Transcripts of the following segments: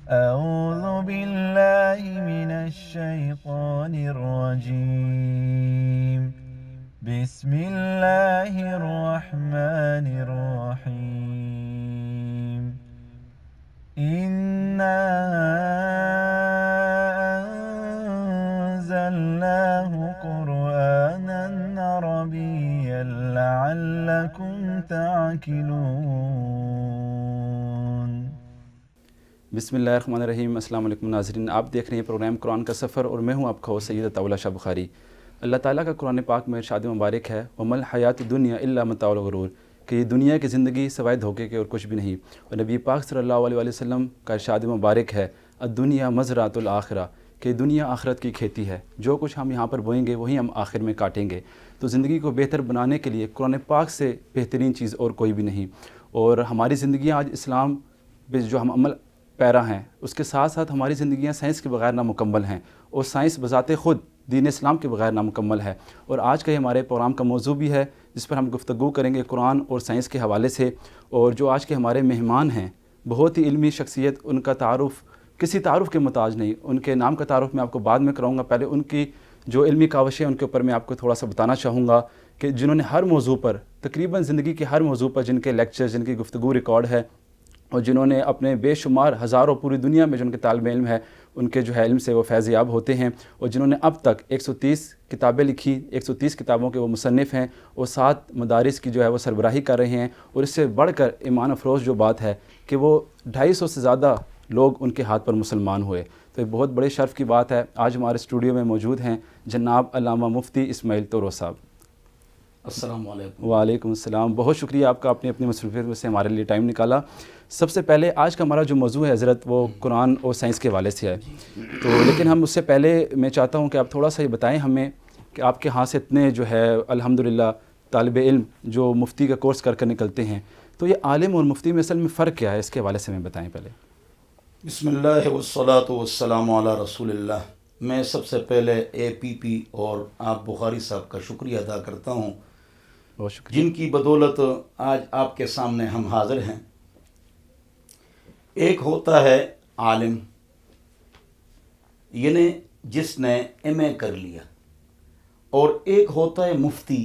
أعوذ بالله من الشيطان الرجيم بسم الله الرحمن الرحيم إنا أنزلناه قرآنا عربيا لعلكم تعقلون۔ بسم اللہ الرحمن الرحیم۔ السلام علیکم ناظرین، آپ دیکھ رہے ہیں پروگرام قرآن کا سفر اور میں ہوں آپ کا ہوسٹ سید عطاء اللہ شاہ بخاری۔ اللہ تعالیٰ کا قرآن پاک میں ارشاد مبارک ہے وَمَا الْحَيَاةُ الدُّنْيَا إِلَّا مَتَاعُ الْغُرُورِ، کہ یہ دنیا کی زندگی سوائے دھوکے کے اور کچھ بھی نہیں۔ اور نبی پاک صلی اللہ علیہ وسلم کا ارشاد مبارک ہے الدنیا مزرعۃ الآخرہ، کہ دنیا آخرت کی کھیتی ہے، جو کچھ ہم یہاں پر بوئیں گے وہی ہم آخر میں کاٹیں گے۔ تو زندگی کو بہتر بنانے کے لیے قرآن پاک سے بہترین چیز اور کوئی بھی نہیں۔ اور ہماری زندگیاں آج اسلام پہ جو ہم عمل پیرا ہیں، اس کے ساتھ ساتھ ہماری زندگیاں سائنس کے بغیر نامکمل ہیں، اور سائنس بذات خود دین اسلام کے بغیر نامکمل ہے۔ اور آج کا ہمارے پروگرام کا موضوع بھی ہے جس پر ہم گفتگو کریں گے قرآن اور سائنس کے حوالے سے۔ اور جو آج کے ہمارے مہمان ہیں بہت ہی علمی شخصیت، ان کا تعارف کسی تعارف کے محتاج نہیں، ان کے نام کا تعارف میں آپ کو بعد میں کراؤں گا، پہلے ان کی جو علمی کاوشیں ان کے اوپر میں آپ کو تھوڑا سا بتانا چاہوں گا کہ جنہوں نے ہر موضوع پر، تقریباً زندگی کے ہر موضوع پر جن کے لیکچر، جن کی گفتگو ریکارڈ ہے، اور جنہوں نے اپنے بے شمار ہزاروں پوری دنیا میں جن کے طالب علم ہے ان کے جو ہے علم سے وہ فیض یاب ہوتے ہیں، اور جنہوں نے اب تک 130 کتابیں لکھی، 130 کتابوں کے وہ مصنف ہیں، اور 7 مدارس کی جو ہے وہ سربراہی کر رہے ہیں۔ اور اس سے بڑھ کر ایمان افروز جو بات ہے کہ وہ 250 سے زیادہ لوگ ان کے ہاتھ پر مسلمان ہوئے، تو ایک بہت بڑے شرف کی بات ہے۔ آج ہمارے اسٹوڈیو میں موجود ہیں جناب علامہ مفتی اسماعیل طورو صاحب۔ السلام علیکم۔ وعلیکم السلام، بہت شکریہ آپ کا اپنی مصروفیت میں سے ہمارے لیے ٹائم نکالا۔ سب سے پہلے آج کا ہمارا جو موضوع ہے حضرت وہ قرآن اور سائنس کے حوالے سے ہے، تو لیکن ہم اس سے پہلے میں چاہتا ہوں کہ آپ تھوڑا سا یہ بتائیں ہمیں کہ آپ کے ہاں سے اتنے جو ہے الحمدللہ طالب علم جو مفتی کا کورس کر نکلتے ہیں، تو یہ عالم اور مفتی میں اصل میں فرق کیا ہے، اس کے حوالے سے ہمیں بتائیں پہلے۔ بسم اللہ والصلاة والسلام علی رسول اللہ۔ میں سب سے پہلے APP اور آپ بخاری صاحب کا شکریہ ادا کرتا ہوں، بہت شکریہ۔ جن کی بدولت آج آپ کے سامنے ہم حاضر ہیں۔ ایک ہوتا ہے عالم، یعنی جس نے MA کر لیا، اور ایک ہوتا ہے مفتی،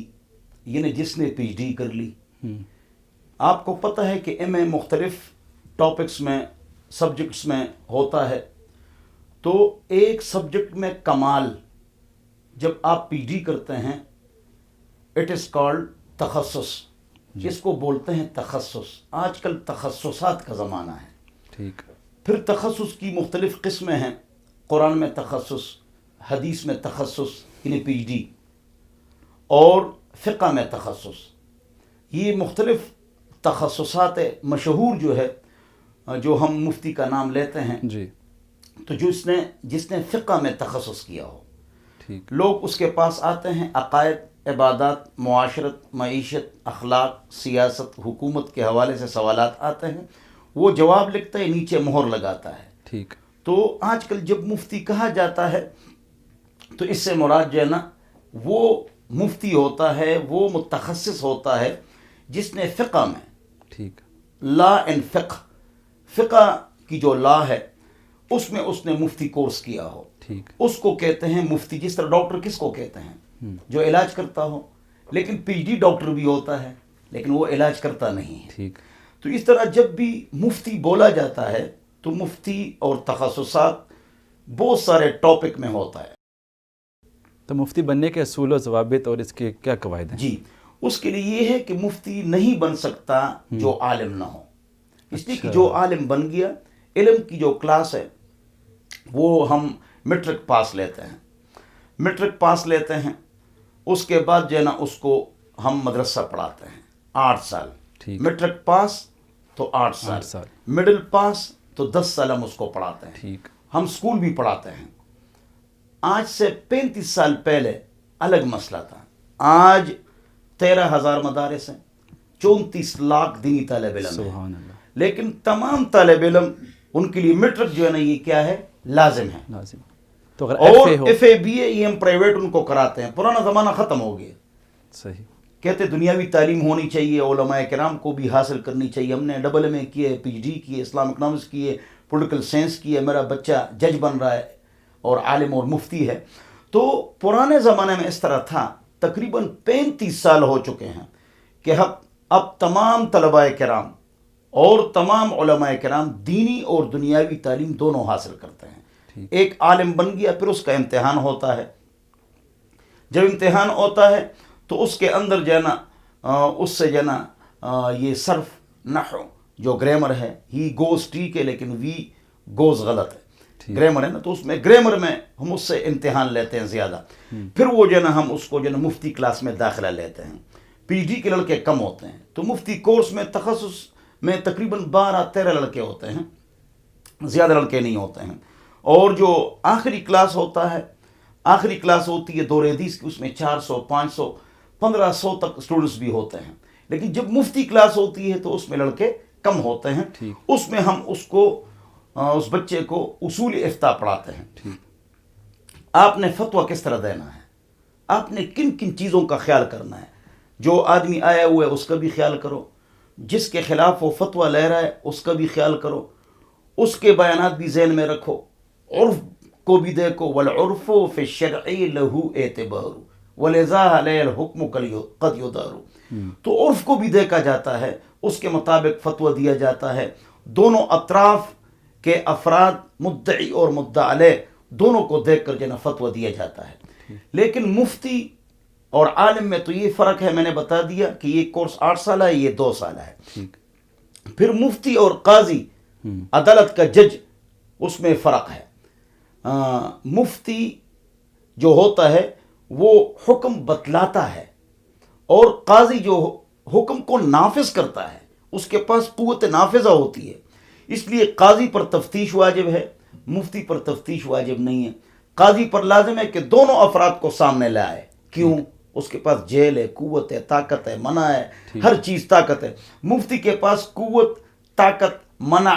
یعنی جس نے PhD کر لی۔ آپ کو پتہ ہے کہ MA مختلف ٹاپکس میں، سبجیکٹس میں ہوتا ہے، تو ایک سبجیکٹ میں کمال جب آپ PhD کرتے ہیں، اٹ از کالڈ تخصص، جس کو بولتے ہیں تخصص۔ آج کل تخصصات کا زمانہ ہے۔ ٹھیک۔ پھر تخصص کی مختلف قسمیں ہیں، قرآن میں تخصص، حدیث میں تخصص یعنی PhD، اور فقہ میں تخصص۔ یہ مختلف تخصصات مشہور جو ہے، جو ہم مفتی کا نام لیتے ہیں، جی تو جس نے فقہ میں تخصص کیا ہو، ٹھیک۔ لوگ اس کے پاس آتے ہیں، عقائد، عبادات، معاشرت، معیشت، اخلاق، سیاست، حکومت کے حوالے سے سوالات آتے ہیں، وہ جواب لکھتا ہے، نیچے مہر لگاتا ہے۔ ٹھیک۔ تو آج کل جب مفتی کہا جاتا ہے تو اس سے مراد جو ہے نا، وہ مفتی ہوتا ہے، وہ متخصص ہوتا ہے جس نے فقہ میں، ٹھیک۔ لا اینڈ فقہ کی جو لا ہے اس میں اس نے مفتی کورس کیا ہو، ٹھیک۔ اس کو کہتے ہیں مفتی۔ جس طرح ڈاکٹر کس کو کہتے ہیں؟ جو علاج کرتا ہو، لیکن PhD ڈاکٹر بھی ہوتا ہے لیکن وہ علاج کرتا نہیں ہے۔ ٹھیک۔ تو اس طرح جب بھی مفتی بولا جاتا ہے تو مفتی اور تخصصات بہت سارے ٹاپک میں ہوتا ہے۔ تو مفتی بننے کے اصول و ضوابط اور اس کے کیا قواعد ہیں؟ جی، اس کے لیے یہ ہے کہ مفتی نہیں بن سکتا جو عالم نہ ہو، اس لیے کہ جو عالم بن گیا، علم کی جو کلاس ہے وہ ہم میٹرک پاس لیتے ہیں، اس کے بعد جو ہے نا اس کو ہم مدرسہ پڑھاتے ہیں 8 سال۔ ٹھیک۔ میٹرک پاس تو 8 سال، مڈل پاس تو 10 سال ہم اس کو پڑھاتے ہیں۔ ٹھیک۔ ہم اسکول بھی پڑھاتے ہیں۔ آج سے 35 سال پہلے الگ مسئلہ تھا، آج 13,000 مدارس ہیں، 34 لاکھ دینی طالب علم ہیں، سبحان اللہ۔ لیکن تمام طالب علم ان کے لیے میٹرک جو ہے نا یہ کیا ہے؟ لازم ہے۔ لازم۔ تو اگر اور FA ہو۔ FA BA یہ ہم پرائیویٹ ان کو کراتے ہیں۔ پرانا زمانہ ختم ہو گیا، صحیح۔ کہتے دنیاوی تعلیم ہونی چاہیے، علماء کرام کو بھی حاصل کرنی چاہیے۔ ہم نے MA کیے، PhD کیے، اسلام اکنامکس کیے، پولیٹیکل سائنس کی ہے، میرا بچہ جج بن رہا ہے اور عالم اور مفتی ہے. تو پرانے زمانے میں اس طرح تھا. تقریباً 35 سال ہو چکے ہیں کہ اب تمام طلباء کرام اور تمام علماء کرام دینی اور دنیاوی تعلیم دونوں حاصل کرتے ہیں. ایک عالم بن گیا، پھر اس کا امتحان ہوتا ہے. جب امتحان ہوتا ہے تو اس کے اندر جو ہے نا اس سے جو ہے نا یہ صرف نحو جو گرامر ہے ہی گوز ٹھیک ہے لیکن وی گوز غلط ہے. گرامر ہے نا، تو اس میں گرامر میں ہم اس سے امتحان لیتے ہیں زیادہ. پھر وہ جو ہے نا ہم اس کو جو ہے نا مفتی کلاس میں داخلہ لیتے ہیں. پی ایچ ڈی کے لڑکے کم ہوتے ہیں، تو مفتی کورس میں تخصص میں تقریباً 12-13 لڑکے ہوتے ہیں، زیادہ لڑکے نہیں ہوتے ہیں. اور جو آخری کلاس ہوتا ہے، آخری کلاس ہوتی ہے دور حدیث کی، اس میں 400 500 1500 تک اسٹوڈنٹس بھی ہوتے ہیں. لیکن جب مفتی کلاس ہوتی ہے تو اس میں لڑکے کم ہوتے ہیں. اس میں ہم اس بچے کو اصول افتاء پڑھاتے ہیں. آپ نے فتویٰ کس طرح دینا ہے، آپ نے کن کن چیزوں کا خیال کرنا ہے. جو آدمی آیا ہوا ہے اس کا بھی خیال کرو، جس کے خلاف وہ فتویٰ لے رہا ہے اس کا بھی خیال کرو، اس کے بیانات بھی ذہن میں رکھو، عرف کو بھی دیکھو. والعرف فی الشرع لہ اعتبار ولذا علیہ الحکم قد یدار. تو عرف کو بھی دیکھا جاتا ہے، اس کے مطابق فتویٰ دیا جاتا ہے. دونوں اطراف کے افراد مدعی اور مدعا علیہ دونوں کو دیکھ کر جو ہے نا فتویٰ دیا جاتا ہے. لیکن مفتی اور عالم میں تو یہ فرق ہے، میں نے بتا دیا کہ یہ کورس 8 سالہ ہے، یہ 2 سالہ ہے. پھر مفتی اور قاضی عدالت کا جج، اس میں فرق ہے. مفتی جو ہوتا ہے وہ حکم بتلاتا ہے، اور قاضی جو حکم کو نافذ کرتا ہے اس کے پاس قوت نافذہ ہوتی ہے. اس لیے قاضی پر تفتیش واجب ہے، مفتی پر تفتیش واجب نہیں ہے. قاضی پر لازم ہے کہ دونوں افراد کو سامنے لائے. کیوں؟ اس کے پاس جیل ہے، قوت ہے، طاقت ہے، منع ہے، ہر چیز طاقت ہے. مفتی کے پاس قوت، طاقت، منع،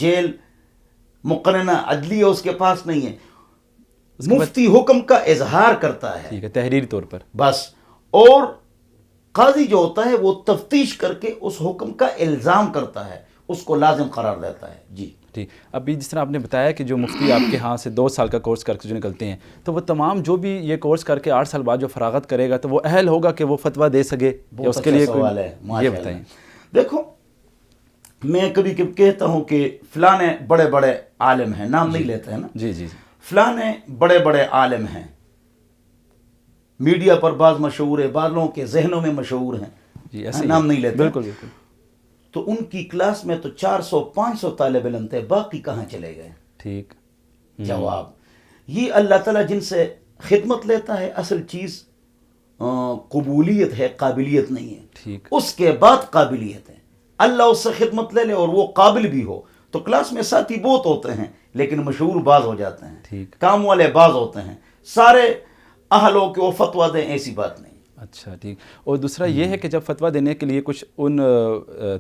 جیل، مقرنہ عدلیہ اس کے پاس نہیں ہے. مفتی حکم کا اظہار کرتا ہے، تحریری طور پر بس. اور قاضی جو ہوتا ہے وہ تفتیش کر کے اس حکم کا الزام کرتا ہے، اس کو لازم قرار دیتا ہے. جی ٹھیک. ابھی جس طرح آپ نے بتایا کہ جو مفتی آپ کے ہاں سے 2 سال کا کورس کر کے جو نکلتے ہیں، تو وہ تمام جو بھی یہ کورس کر کے 8 سال بعد جو فراغت کرے گا تو وہ اہل ہوگا کہ وہ فتویٰ دے سکے؟ یا اس کے لیے سوال ہے، یہ بتائیں. دیکھو میں کبھی کبھی کہتا ہوں کہ فلانے بڑے بڑے عالم ہیں، نام نہیں لیتے ہیں نا. جی جی فلانے بڑے بڑے عالم ہیں، میڈیا پر بعض مشہور ہے، بعض لوگوں کے ذہنوں میں مشہور ہیں، جی ایسے نام نہیں لیتے. بالکل بالکل. تو ان کی کلاس میں تو 400-500 طالب علم تھے، باقی کہاں چلے گئے؟ ٹھیک. جواب یہ اللہ تعالیٰ جن سے خدمت لیتا ہے، اصل چیز قبولیت ہے، قابلیت نہیں ہے. ٹھیک. اس کے بعد قابلیت ہے. اللہ اس سے خدمت لے لے اور وہ قابل بھی ہو تو کلاس میں ساتھی بہت ہوتے ہیں لیکن مشہور بعض ہو جاتے ہیں. ٹھیک. کام والے بعض ہوتے ہیں. سارے اہل ہو کے وہ فتویٰ دیں، ایسی بات نہیں. اچھا ٹھیک. اور دوسرا یہ ہے کہ جب فتویٰ دینے کے لیے کچھ ان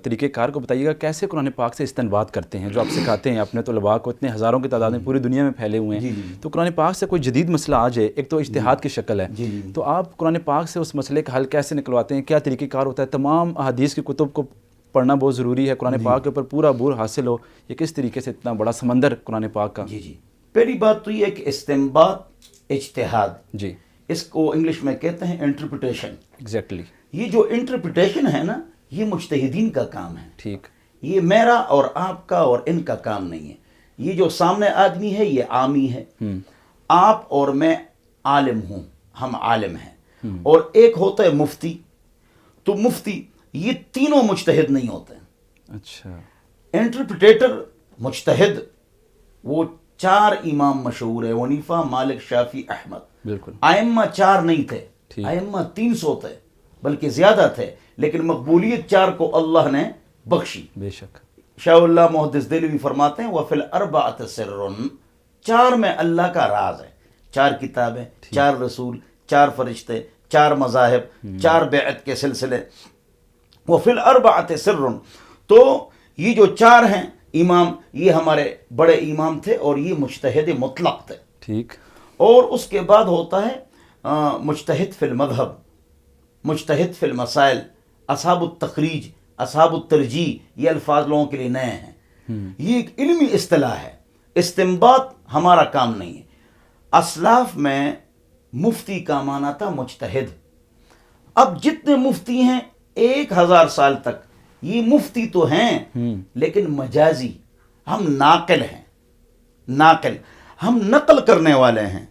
طریقہ کار کو بتائیے گا کیسے قرآن پاک سے استنباط کرتے ہیں جو آپ سکھاتے ہیں اپنے طلباء کو، اتنے ہزاروں کی تعداد میں پوری دنیا میں پھیلے ہوئے ہیں. تو قرآن پاک سے کوئی جدید مسئلہ آ جائے، ایک تو اجتہاد کی شکل ہے، تو آپ قرآن پاک سے اس مسئلے کا حل کیسے نکلواتے ہیں؟ کیا طریقہ کار ہوتا ہے؟ تمام احادیث کی کتب کو پڑھنا بہت ضروری ہے، قرآن پاک کے اوپر پورا عبور حاصل ہو، یہ کس طریقے سے اتنا بڑا سمندر قرآن پاک کا؟ جی پہلی بات تو یہ ہے کہ استنباط اجتہاد، جی اس کو انگلش میں کہتے ہیں انٹرپریٹیشن. ایگزیکٹلی. یہ جو انٹرپریٹیشن ہے نا، یہ مجتہدین کا کام ہے. ٹھیک. یہ میرا اور آپ کا اور ان کا کام نہیں ہے. یہ جو سامنے آدمی ہے یہ عامی ہے، آپ اور میں عالم ہوں، ہم عالم ہیں. اور ایک ہوتا ہے مفتی. تو مفتی یہ تینوں مجتہد نہیں ہوتے ہیں. اچھا. انٹرپریٹیٹر مجتہد وہ 4 امام مشہور ہے، حنیفہ، مالک، شافعی، احمد. بالکل. ائمہ 4 نہیں تھے، ائمہ 300 تھے بلکہ زیادہ تھے، لیکن مقبولیت 4 کو اللہ نے بخشی. بے شک. شاہ اللہ محدث دہلوی فرماتے ہیں وَفِي الْأَرْبَعَةِ سِرٌ، 4 میں اللہ کا راز ہے. 4 کتابیں، 4 رسول، 4 فرشتے، 4 مذاہب، 4 بیعت کے سلسلے. وَفِي الْأَرْبَعَةِ سِرٌ. تو یہ جو 4 ہیں امام، یہ ہمارے بڑے امام تھے اور یہ مجتہد مطلق تھے. ٹھیک. اور اس کے بعد ہوتا ہے مجتہد فی المذہب، مجتہد فی المسائل، اصحاب التخریج، اصحاب الترجیح. یہ الفاظ لوگوں کے لیے نئے ہیں. یہ ایک علمی اصطلاح ہے. استنباط ہمارا کام نہیں ہے. اسلاف میں مفتی کا معنی تھا مجتہد. اب جتنے مفتی ہیں 1000 سال تک یہ مفتی تو ہیں لیکن مجازی. ہم ناقل ہیں, ناقل, ہم نقل کرنے والے ہیں.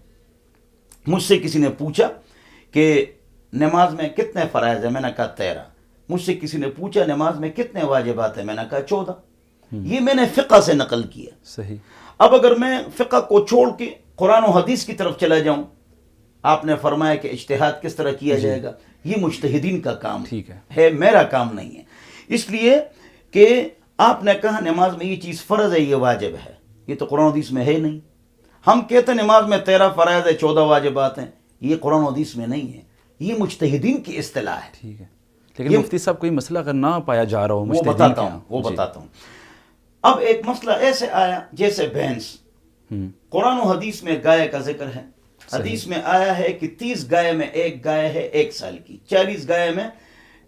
مجھ سے کسی نے پوچھا کہ نماز میں کتنے فرائض ہیں, میں نے کہا 13. مجھ سے کسی نے پوچھا نماز میں کتنے واجبات ہیں, میں نے کہا 14. یہ میں نے فقہ سے نقل کیا. صحیح. اب اگر میں فقہ کو چھوڑ کے قرآن و حدیث کی طرف چلا جاؤں, آپ نے فرمایا کہ اجتہاد کس طرح کیا جائے گا, یہ مجتہدین کا کام ہے, میرا کام نہیں ہے. اس لیے کہ آپ نے کہا نماز میں یہ چیز فرض ہے, یہ واجب ہے, یہ تو قرآن و حدیث میں ہے نہیں. ہم کہتے ہیں نماز میں 13 فرائض ہے, 14 واجبات ہیں, یہ قرآن و حدیث میں نہیں ہے, یہ مجتہدین کی اصطلاح ہے. ٹھیک ہے, لیکن مفتی صاحب کوئی مسئلہ اگر نہ پایا جا رہا ہو مجتہدین کے ہاں, وہ بتاتا ہوں. اب ایک مسئلہ ایسے آیا جیسے بھینس. قرآن و حدیث میں گائے کا ذکر ہے. حدیث میں آیا ہے کہ 30 گائے میں ایک گائے ہے 1 سال کی, 40 گائے میں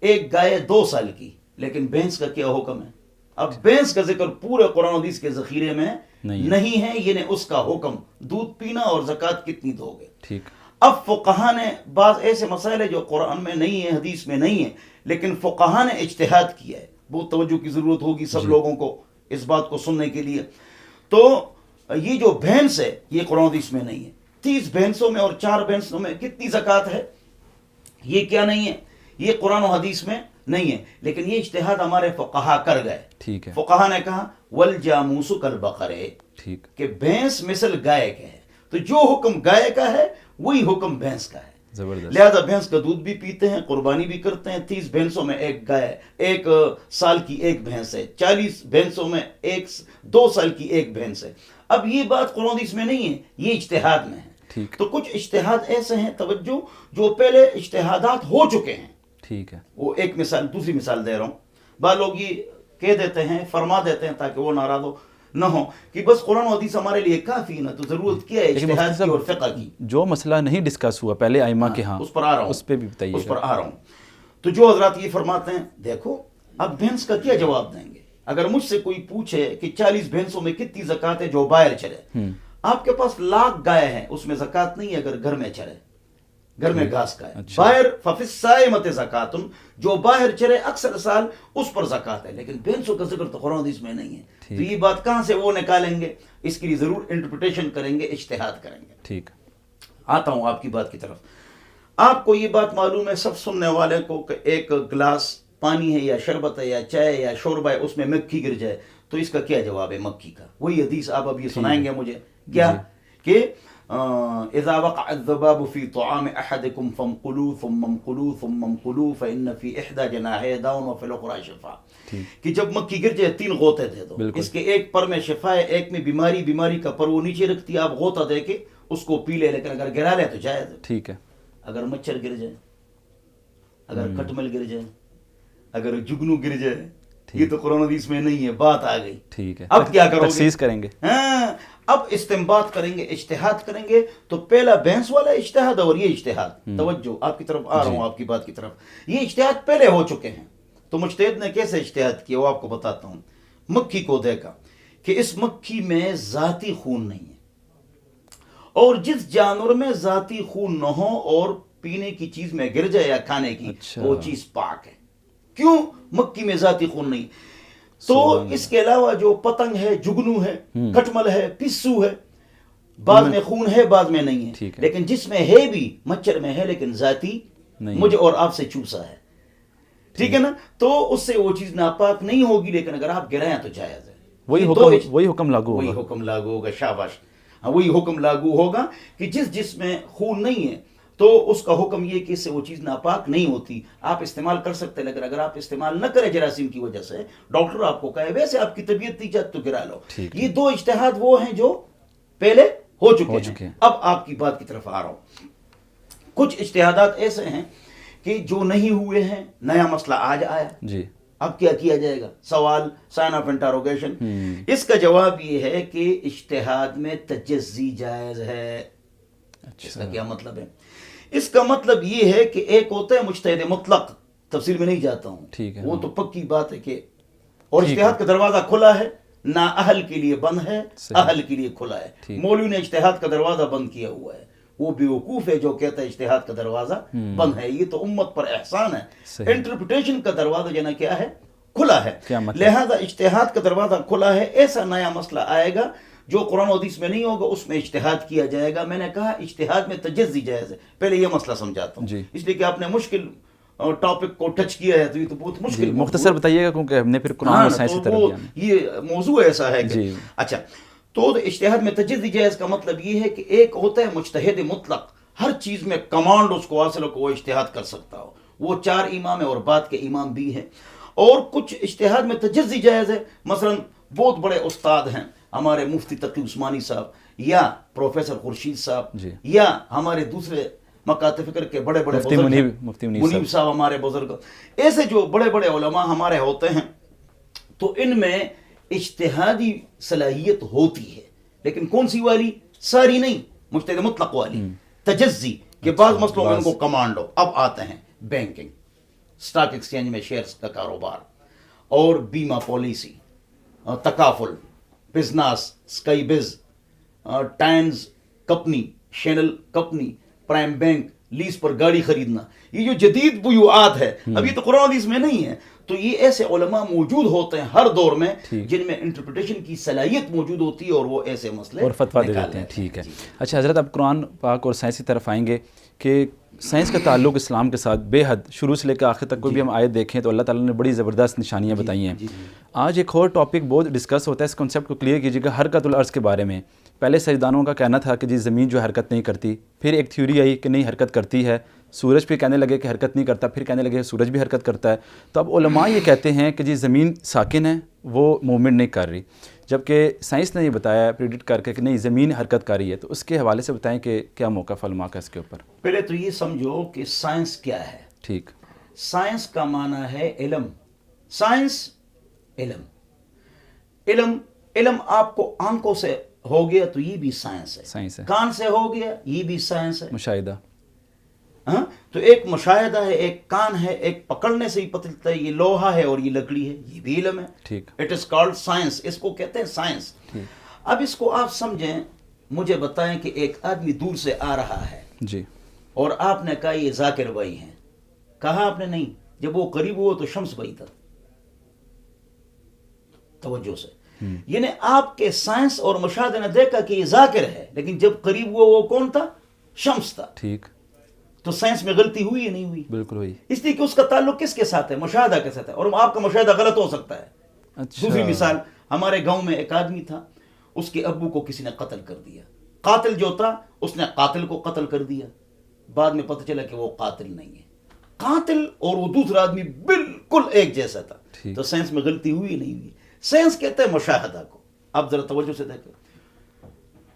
ایک گائے 2 سال کی, لیکن بھینس کا کیا حکم ہے؟ اب بھینس کا ذکر پورے قرآن و حدیث کے ذخیرے میں نہیں ہے, یہ اس کا حکم دودھ پینا اور زکوٰۃ کتنی دو گے. ٹھیک. اب فقہا نے بعض ایسے مسائل جو قرآن میں نہیں ہے, حدیث میں نہیں ہے, لیکن فقہا نے اجتہاد کیا ہے. بہت توجہ کی ضرورت ہوگی سب لوگوں کو اس بات کو سننے کے لیے. تو یہ جو بھینس ہے یہ قرآن حدیث میں نہیں ہے. 30 بھینسوں میں اور 4 بھینسوں میں کتنی زکوٰۃ ہے, یہ کیا نہیں ہے, یہ قرآن و حدیث میں نہیں ہے, لیکن یہ اجتہاد ہمارے فقہا کر گئے. ٹھیک ہے. فقہا نے کہا والجاموس کالبقرہ, ٹھیک, کہ بھینس مثل گائے کے ہے, تو جو حکم گائے کا ہے وہی حکم بھینس کا ہے. زبردست. لہذا بھینس کا دودھ بھی پیتے ہیں, قربانی بھی کرتے ہیں. 30 بھینسوں میں ایک گائے, 1 سال کی ایک بھینس ہے. 40 بھینسوں میں 2 سال کی ایک بھینس ہے. اب یہ بات قرآن حدیث میں نہیں ہے, یہ اجتہاد میں ہے. تو کچھ اجتہاد ایسے ہیں, توجہ, جو پہلے اجتہادات ہو چکے ہیں. ٹھیک ہے. وہ ایک مثال, دوسری مثال دے رہا ہوں. بعض لوگ یہ کہہ دیتے ہیں, فرما دیتے ہیں تاکہ وہ ناراض نہ ہو کہ بس قرآن و حدیث ہمارے لیے کافی ہے, تو ضرورت کیا ہے اجتہاد کی اور فقہ کی. جو مسئلہ نہیں ڈسکس ہوا پہلے ائمہ کے ہاں, اس پر آ رہا ہوں, اس پہ بھی بتائیے. اس پر آ رہا ہوں. تو جو حضرات یہ فرماتے ہیں, دیکھو اب بھینس کا کیا جواب دیں گے. اگر مجھ سے کوئی پوچھے کہ 40 بھینسوں میں کتنی زکوٰۃ ہے جو باہر چرے, آپ کے پاس 1,00,000 گائے ہیں, اس میں زکوٰۃ نہیں ہے اگر گھر میں چرے, گھر میں گھاس کا ہے. باہر ففی الصائمۃ زکوٰۃ, جو باہر چرے اکثر سال اس پر زکوٰۃ ہے, لیکن بھینسوں کا ذکر تو قرآن حدیث میں نہیں ہے. تو یہ بات کہاں سے وہ نکالیں گے, اس کے لیے ضرور انٹرپریٹیشن کریں گے, اجتہاد کریں گے. ٹھیک. آتا ہوں آپ کی بات کی طرف. آپ کو یہ بات معلوم ہے سب سننے والے کو کہ ایک گلاس پانی ہے یا شربت ہے یا چائے یا شوربہ ہے, اس میں مکھی گر جائے تو اس کا کیا جواب ہے مکھی کا؟ وہی حدیث آپ اب یہ سنائیں گے مجھے, کیا کہ اذا وقع الذباب في طعام احدكم فانقلوه ثم انقلوه ثم انقلوه فان في احدى جناحيه داء وفي الاخرى شفاء. کہ جب مکھی گر جائے 3 غوطے دے دو, اس کے ایک پر میں شفا ہے, ایک میں بیماری, بیماری کا پر وہ نیچے رکھتی ہے, آپ غوطہ دے کے اس کو پی لے, لیکن اگر گرا لے تو جائز ہے. ٹھیک ہے. اگر مچھر گر جائے, اگر کھٹمل گر جائے, اگر جگنو گر جائے, یہ تو قرآن حدیث میں نہیں ہے, بات آ گئی. ٹھیک ہے. اب کیا کرو گے؟ تخصیص کریں گے. ہاں, اب استنباط کریں گے, اجتہاد کریں گے. تو پہلا بھینس والا اجتہاد اور یہ اجتہاد, توجہ آپ کی طرف آ رہا ہوں, آپ کی بات کی طرف. یہ اجتہاد پہلے ہو چکے ہیں. تو مجتہد نے کیسے اجتہاد کیا وہ آپ کو بتاتا ہوں. مکھی کو دیکھا کہ اس مکھی میں ذاتی خون نہیں ہے, اور جس جانور میں ذاتی خون نہ ہو اور پینے کی چیز میں گر جائے یا کھانے کی, وہ چیز پاک ہے. کیوں؟ مکھی میں ذاتی خون نہیں. تو اس کے علاوہ جو پتنگ ہے, جگنو ہے, کھٹمل ہے, پسو ہے, بعض میں خون ہے بعض میں نہیں ہے, لیکن جس میں ہے بھی, مچھر میں ہے لیکن ذاتی مجھے اور آپ سے چوسا ہے, ٹھیک ہے نا, تو اس سے وہ چیز ناپاک نہیں ہوگی, لیکن اگر آپ گرائیں تو جائز ہے. وہی حکم لاگو ہوگا. وہی حکم لاگو ہوگا, شاباش. ہاں, وہی حکم لاگو ہوگا کہ جس میں خون نہیں ہے تو اس کا حکم یہ کہ اس سے وہ چیز ناپاک نہیں ہوتی. آپ استعمال کر سکتے, لیکن اگر آپ استعمال نہ کریں جراثیم کی وجہ سے, ڈاکٹر آپ کو کہے ویسے آپ کی طبیعت نہیں چاہتی تو گرا لو. یہ 2 اجتہاد وہ ہیں جو پہلے ہو چکے ہیں. اب آپ کی بات کی طرف آ رہا ہوں. کچھ اجتہادات ایسے ہیں کہ جو نہیں ہوئے ہیں, نیا مسئلہ آج آیا جی, اب کیا کیا جائے گا؟ سوال, سائن آف انٹروگیشن. اس کا جواب یہ ہے کہ اجتہاد میں تجزی جائز ہے. اس کا کیا مطلب ہے؟ اس کا مطلب یہ ہے کہ ایک ہوتا ہے مجتہد مطلق, تفصیل میں نہیں جاتا ہوں, وہ تو پکی بات ہے کہ, اور اجتہاد کا دروازہ کھلا ہے, نا اہل کے لیے بند ہے، اہل کے لیے کھلا ہے۔ مولوی نے اجتہاد کا دروازہ بند کیا ہوا ہے، وہ بیوقوف ہے جو کہتا ہے اجتہاد کا دروازہ بند ہے۔ یہ تو امت پر احسان ہے۔ انٹرپریٹیشن کا دروازہ جو نا کیا ہے، کھلا ہے۔ لہذا اجتہاد کا دروازہ کھلا ہے۔ ایسا نیا مسئلہ آئے گا جو قرآن و حدیث میں نہیں ہوگا، اس میں اجتہاد کیا جائے گا۔ میں نے کہا اجتہاد میں تجزی جائز ہے، پہلے یہ مسئلہ سمجھاتا ہوں، اس لیے کہ آپ نے مشکل ٹاپک کو ٹچ کیا ہے، تو یہ تو بہت مشکل مختصر بتائیے گا کیونکہ ہم نے پھر قرآن اور سائنس کی طرف جانا ہے۔ یہ موضوع ایسا ہے کہ اچھا، تو اجتہاد میں تجزی جائز کا مطلب یہ ہے کہ ایک ہوتا ہے مجتہد مطلق، ہر چیز میں کمانڈ اس کو حاصل ہو کہ وہ اجتہاد کر سکتا ہو، وہ 4 امام ہے اور بعد کے امام بھی ہیں۔ اور کچھ اجتہاد میں تجزی جائز ہے، مثلا بہت بڑے استاد ہیں ہمارے مفتی تقی عثمانی صاحب یا پروفیسر خورشید صاحب یا ہمارے دوسرے مکاتب فکر کے بڑے بڑے مفتی منیب صاحب ہمارے بزرگ، ایسے جو بڑے بڑے علماء ہمارے ہوتے ہیں، تو ان میں اجتہادی صلاحیت ہوتی ہے، لیکن کون سی والی؟ ساری نہیں، مجتہد مطلق والی، تجزی کے بعض مسئلوں میں ان کو کمانڈ ہو۔ اب آتے ہیں بینکنگ، سٹاک ایکسچینج میں شیئرز کا کاروبار، اور بیمہ پالیسی، تکافل، business, sky biz, times company, شینل کمپنی، پرائم بینک، لیز پر گاڑی خریدنا، یہ جو جدید بیوعات ہے، ابھی تو قرآن حدیث میں نہیں ہے، تو یہ ایسے علماء موجود ہوتے ہیں ہر دور میں جن میں انٹرپریٹیشن کی صلاحیت موجود ہوتی ہے، اور وہ ایسے مسئلے اور فتویٰ دے دیتے ہیں۔ ٹھیک ہے، اچھا حضرت، اب قرآن پاک اور سائنس کی طرف آئیں گے کہ سائنس کا تعلق اسلام کے ساتھ بے حد، شروع سے لے کر آخر تک کوئی بھی ہم آیت دیکھیں تو اللہ تعالیٰ نے بڑی زبردست نشانیاں بتائی ہیں۔ آج ایک اور ٹاپک بہت ڈسکس ہوتا ہے، اس کنسیپٹ کو کلیئر کیجیے گا، حرکت الارض کے بارے میں۔ پہلے سائنسدانوں کا کہنا تھا کہ جی زمین جو حرکت نہیں کرتی، پھر ایک تھیوری آئی کہ نہیں حرکت کرتی ہے، سورج پہ کہنے لگے کہ حرکت نہیں کرتا، پھر کہنے لگے سورج بھی حرکت کرتا ہے۔ تو اب علماء یہ کہتے ہیں کہ جی زمین ساکن ہے، وہ موومنٹ نہیں کر رہی، جبکہ سائنس نے یہ بتایا پریڈکٹ کر کے کہ نہیں زمین حرکت کر رہی ہے۔ تو اس کے حوالے سے بتائیں کہ کیا موقف علماء کا اس کے اوپر؟ پہلے تو یہ سمجھو کہ سائنس کیا ہے۔ ٹھیک، سائنس کا معنی ہے علم، سائنس علم، علم علم آپ کو آنکھوں سے ہو گیا تو یہ بھی سائنس ہے، سائنس ہے، کان سے ہو گیا یہ بھی سائنس ہے، مشاہدہ، ہاں، تو ایک مشاہدہ ہے، ایک کان ہے، ایک پکڑنے سے ہی پتہ چلتا ہے یہ لوہا ہے اور یہ لکڑی ہے، یہ بھی علم ہے۔ ٹھیک، اٹ از کالڈ سائنس، اس کو کہتے ہیں سائنس۔ اب اس کو آپ سمجھیں، مجھے بتائیں کہ ایک آدمی دور سے آ رہا ہے جی، اور آپ نے کہا یہ ذاکر بھائی ہیں، کہا آپ نے نہیں، جب وہ قریب ہوا تو شمس بھائی تھا۔ توجہ سے، یعنی آپ کے سائنس اور مشاہدے نے دیکھا کہ یہ ذاکر ہے، لیکن جب قریب ہوا وہ کون تھا؟ شمس تھا۔ ٹھیک، تو سائنس میں غلطی ہوئی یا نہیں ہوئی؟ بالکل ہوئی، اس لیے کہ اس کا تعلق کس کے ساتھ ہے؟ مشاہدہ کے ساتھ ہے، اور آپ کا مشاہدہ غلط ہو سکتا ہے۔ اچھا، دوسری مثال، ہمارے گاؤں میں ایک آدمی تھا، اس کے ابو کو کسی نے قتل کر دیا، قاتل جو تھا اس نے قاتل کو قتل کر دیا، بعد میں پتہ چلا کہ وہ قاتل نہیں ہے، قاتل اور وہ دوسرا آدمی بالکل ایک جیسا تھا۔ تو سائنس میں غلطی ہوئی نہیں ہوئی؟ سائنس کہتے ہیں مشاہدہ کو۔ اب ذرا توجہ سے دیکھیں،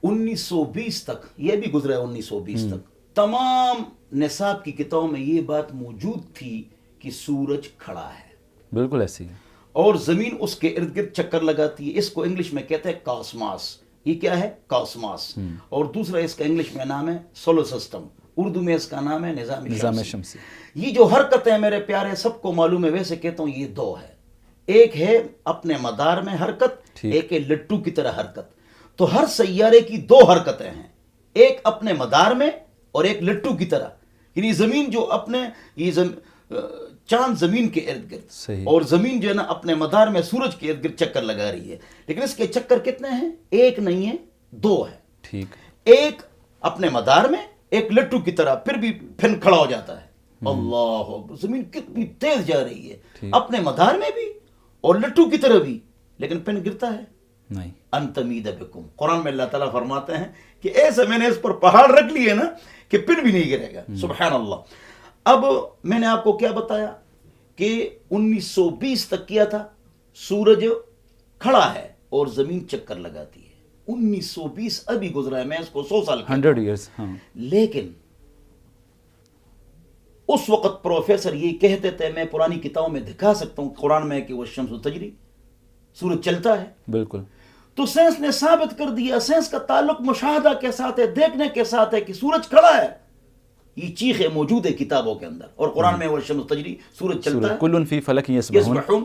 1920 تک، یہ بھی گزرا ہے 1920 تک، تمام نصاب کی کتابوں میں یہ بات موجود تھی کہ سورج کھڑا ہے، بالکل ایسی ہے، اور زمین اس کے ارد گرد چکر لگاتی ہے۔ اس کو انگلش میں کہتے ہیں کاسماس۔ یہ کیا ہے؟ کاسماس۔ اور دوسرا اس کا انگلش میں نام ہے سولر سسٹم، اردو میں اس کا نام ہے نظام شمسی۔ یہ جو حرکتیں میرے پیارے سب کو معلوم ہے، ویسے کہتا ہوں یہ دو ہے، ایک ہے اپنے مدار میں حرکت، ایک ہے لٹو کی طرح حرکت۔ تو ہر سیارے کی دو حرکتیں ہیں، ایک اپنے مدار میں اور ایک لٹو کی طرح، یعنی زمین جو اپنے چاند زمین کے ارد گرد، اور زمین جو ہے نا اپنے مدار میں سورج کے ارد گرد چکر لگا رہی ہے، لیکن اس کے چکر کتنے ہیں؟ ایک نہیں ہے، دو ہے۔ ٹھیک، ایک اپنے مدار میں، ایک لٹو کی طرح، پھر بھی پھن کھڑا ہو جاتا ہے۔ اللہ اکبر، زمین کتنی تیز جا رہی ہے، اپنے مدار میں بھی اور لٹو کی طرح بھی، لیکن پھن گرتا ہے نہیں۔ انتمید بکم، قرآن میں اللہ تعالیٰ فرماتے ہیں کہ ایسے میں نے اس پر پہاڑ رکھ لیے نا کہ پھر بھی نہیں گرے گا۔ سبحان اللہ۔ اب میں نے آپ کو کیا بتایا کہ 1920 تک کیا تھا، سورج کھڑا ہے اور زمین چکر لگاتی ہے۔ 1920 ابھی گزرا ہے، میں اس کو 100 سال 100 ایئرس، ہاں۔ لیکن اس وقت پروفیسر یہ کہتے تھے، میں پرانی کتابوں میں دکھا سکتا ہوں قرآن میں کہ وہ شمس تجری، سورج چلتا ہے۔ بالکل، تو سائنس نے ثابت کر دیا، سائنس کا تعلق مشاہدہ کے ساتھ ہے، دیکھنے کے ساتھ ہے کہ سورج کھڑا ہے۔ یہ چیخیں موجود ہے کتابوں کے اندر، اور قرآن میں وہ شمس تجری، سورج چلتا ہے۔ کل فی فلک یسبحون،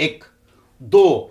1 2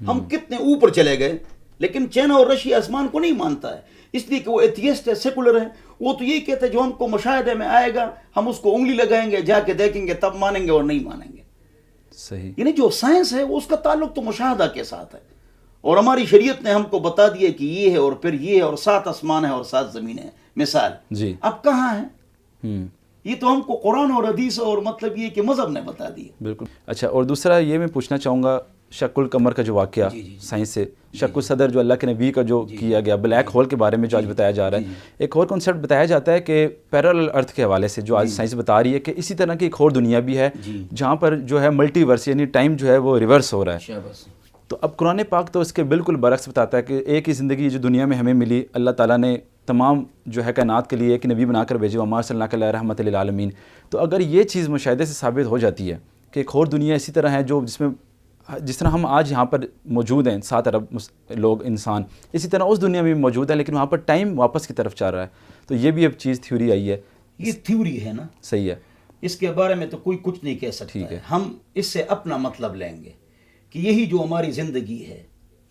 ہم کتنے اوپر چلے گئے، لیکن چائنا اور رشیا آسمان کو نہیں مانتا ہے، اس لیے کہ وہ ایتھیسٹ ہے، سیکولر ہے. وہ تو یہی کہتے ہیں جو ہم کو مشاہدے میں آئے گا ہم اس کو انگلی لگائیں گے، جا کے دیکھیں گے تب مانیں گے اور نہیں مانیں گے. صحیح. یعنی جو سائنس ہے وہ اس کا تعلق تو مشاہدہ کے ساتھ ہے، اور ہماری شریعت نے ہم کو بتا دیا کہ یہ ہے اور پھر یہ ہے اور 7 آسمان ہے اور 7 زمینیں ہیں. مثال جی. اب کہاں ہے؟ یہ تو ہم کو قرآن اور حدیث اور مطلب یہ کہ مذہب نے بتا دیا. بالکل. اچھا، اور دوسرا یہ میں پوچھنا چاہوں گا، شق القمر کا جو واقعہ سائنس سے، شق الصدر جو اللہ کے نبی کا جو کیا گیا، بلیک ہول کے بارے میں جو آج بتایا جا رہا ہے، ایک اور کنسیپٹ بتایا جاتا ہے کہ پیرالل ارتھ کے حوالے سے جو آج سائنس بتا رہی ہے کہ اسی طرح کی ایک اور دنیا بھی ہے جہاں پر جو ہے ملٹی ورس، یعنی ٹائم جو ہے وہ ریورس ہو رہا ہے. تو اب قرآن پاک تو اس کے بالکل برعکس بتاتا ہے کہ ایک ہی زندگی جو دنیا میں ہمیں ملی، اللہ تعالیٰ نے تمام جو ہے کائنات کے لیے ایک نبی بنا کر بھیجے، وما ارسلناک الا رحمۃ للعالمین. تو اگر یہ چیز مشاہدے سے ثابت ہو جاتی ہے کہ ایک اور دنیا اسی طرح ہے جو جس طرح ہم آج یہاں پر موجود ہیں 7 ارب لوگ انسان، اسی طرح اس دنیا میں بھی موجود ہے، لیکن وہاں پر ٹائم واپس کی طرف چل رہا ہے. تو یہ بھی اب چیز تھیوری آئی ہے. یہ تھیوری ہے نا، صحیح ہے. اس کے بارے میں تو کوئی کچھ نہیں کہہ سکتا ہے. ہم اس سے اپنا مطلب لیں گے کہ یہی جو ہماری زندگی ہے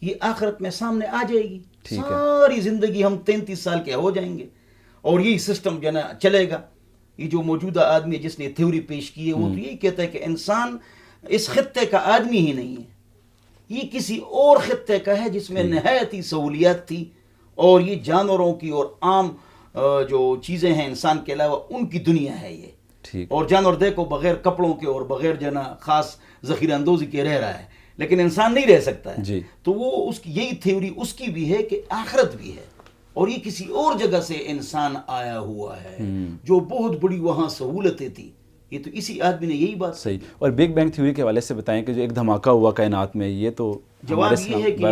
یہ آخرت میں سامنے آ جائے گی. ساری زندگی ہم 33 سال کے ہو جائیں گے اور یہی سسٹم جو نا چلے گا. یہ جو موجودہ آدمی ہے جس نے تھیوری پیش کی ہے وہ تو یہی کہتا ہے کہ انسان اس خطے کا آدمی ہی نہیں ہے، یہ کسی اور خطے کا ہے جس میں نہایت ہی سہولیات تھی، اور یہ جانوروں کی اور عام جو چیزیں ہیں انسان کے علاوہ ان کی دنیا ہے یہ. اور جانور دیکھو بغیر کپڑوں کے اور بغیر جو نا خاص ذخیرہ اندوزی کے رہ رہا ہے، لیکن انسان نہیں رہ سکتا ہے. تو وہ اس کی یہی تھیوری اس کی بھی ہے کہ آخرت بھی ہے اور یہ کسی اور جگہ سے انسان آیا ہوا ہے جو بہت بڑی وہاں سہولتیں تھی. یہ تو اسی آدمی نے یہی بات. صحیح. اور بگ بینگ تھیوری کے حوالے سے بتائیں کہ جو ایک دھماکہ ہوا کائنات میں، یہ تو جواب یہ ہے کہ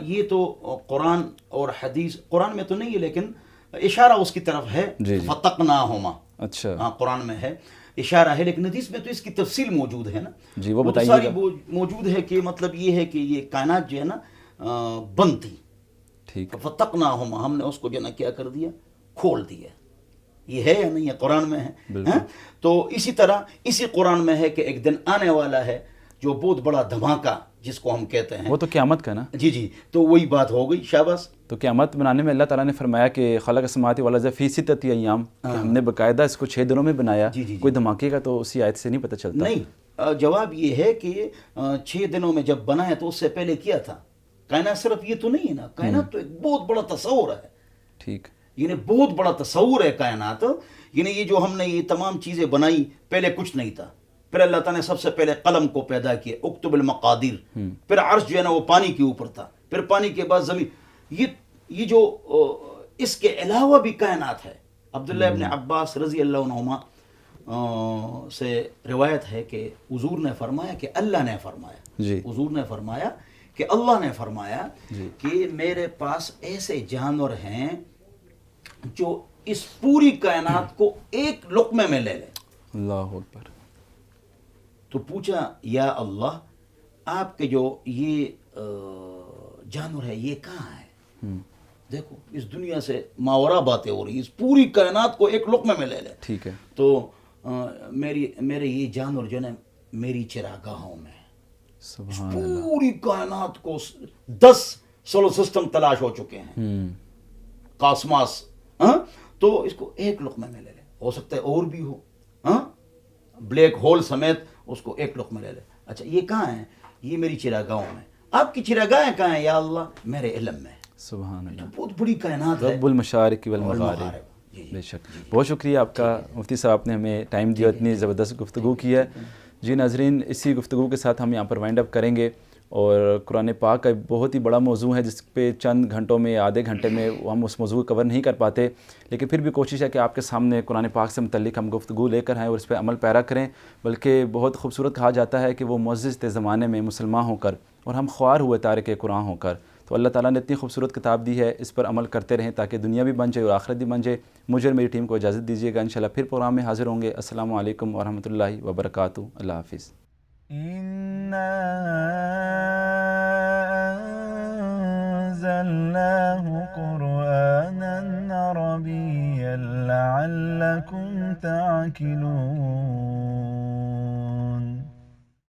یہ تو قرآن اور حدیث، قرآن میں تو نہیں ہے لیکن اشارہ اس کی طرف ہے. فتقناہما، اچھا ہاں قرآن میں ہے، اشارہ ہے، لیکن حدیث میں تو اس کی تفصیل موجود ہے نا. جی وہ بتائیے. ساری موجود ہے کہ مطلب یہ ہے کہ یہ کائنات جو ہے نا بند تھی. ٹھیک. فتقناہما، ہم نے اس کو جو ہے نا کیا کر دیا، کھول دیا. یہ ہے یا نہیں ہے؟ قرآن میں ہے. تو اسی طرح اسی قرآن میں ہے کہ ایک دن آنے والا ہے جو بہت بڑا دھماکہ جس کو ہم کہتے ہیں، وہ تو قیامت کا نا. جی تو وہی بات ہو گئی. شاباش. تو قیامت بنانے میں اللہ تعالیٰ نے فرمایا کہ خلق السماوات والارض فی 6 ایام، کہ ہم نے باقاعدہ اس کو 6 دنوں میں بنایا. کوئی دھماکے کا تو اسی آیت سے نہیں پتہ چلتا. نہیں، جواب یہ ہے کہ 6 دنوں میں جب بنا ہے تو اس سے پہلے کیا تھا. کائنات صرف یہ تو نہیں ہے نا، کائنات تو ایک بہت بڑا تصور ہے. ٹھیک. یعنی بہت بڑا تصور ہے کائنات. یعنی یہ جو ہم نے یہ تمام چیزیں بنائی، پہلے کچھ نہیں تھا. پھر اللہ تعالیٰ نے سب سے پہلے قلم کو پیدا کیا، اکتب المقادیر. پھر عرش جو ہے نا وہ پانی کے اوپر تھا، پھر پانی کے بعد زمین. یہ جو اس کے علاوہ بھی کائنات ہے. عبداللہ ابن عباس رضی اللہ عنہما سے روایت ہے کہ حضور نے فرمایا کہ اللہ نے فرمایا، حضور نے فرمایا کہ اللہ نے فرمایا کہ میرے پاس ایسے جانور ہیں جو اس پوری کائنات کو ایک لقمے میں لے لیں. اللہ اکبر. تو پوچھا یا اللہ، آپ کے جو یہ جانور ہے یہ کہاں ہے؟ دیکھو اس دنیا سے ماورا باتیں ہو رہی، اس پوری کائنات کو ایک لقمے میں لے لیں. ٹھیک ہے. تو میرے یہ جانور جو ہے میری چراگاہوں میں، سبحان اللہ، پوری کائنات کو 10 سولر سسٹم تلاش ہو چکے ہیں، کاسماس. تو اس کو ایک لقمے میں لے لیں. ہو سکتا ہے اور بھی ہو، بلیک ہول سمیت اس کو ایک لقمہ لے لے. اچھا یہ کہاں ہے؟ یہ میری چراگاہوں میں. آپ کی چراگاہیں کہاں ہیں یا اللہ؟ میرے علم میں. سبحان اللہ. بہت بڑی کائنات ہے، رب المشارق والمغارب. بے شک. بہت شکریہ آپ کا مفتی صاحب، آپ نے ہمیں ٹائم دیا، اتنی زبردست گفتگو کی ہے. جی ناظرین، اسی گفتگو کے ساتھ ہم یہاں پر وائنڈ اپ کریں گے. اور قرآن پاک کا بہت ہی بڑا موضوع ہے جس پہ چند گھنٹوں میں، آدھے گھنٹے میں ہم اس موضوع کو کور نہیں کر پاتے، لیکن پھر بھی کوشش ہے کہ آپ کے سامنے قرآن پاک سے متعلق ہم گفتگو لے کر آئیں اور اس پہ عمل پیرا کریں. بلکہ بہت خوبصورت کہا جاتا ہے کہ وہ معزز تھے زمانے میں مسلمان ہو کر اور ہم خوار ہوئے تارک قرآن ہو کر. تو اللہ تعالیٰ نے اتنی خوبصورت کتاب دی ہے، اس پر عمل کرتے رہیں تاکہ دنیا بھی بن جائے اور آخرت بھی بن جائے. مجھے اور میری ٹیم کو اجازت دیجیے گا، انشاءاللہ پھر پروگرام میں حاضر ہوں گے. السلام علیکم ورحمۃ اللہ وبرکاتہ. اللہ حافظ. أنزلناه قرآنا عربيا لعلكم تعقلون